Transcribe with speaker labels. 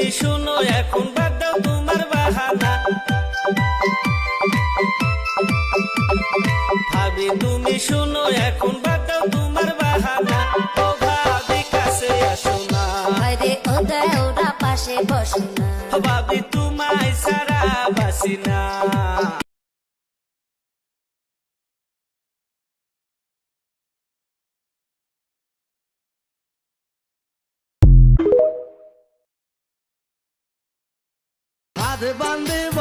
Speaker 1: তুমি শুনো এখন বাদ দাও তোমার বাহানা। ভাবি তুমি শুনো এখন বাদ দাও তোমার বাহানা। ও ভাবি কাছে আসো না,
Speaker 2: আরে ওদের ওরা পাশে বসো না।
Speaker 1: ভাবি তোমায় ছাড়া বাসি না।
Speaker 3: হাত বান্ধব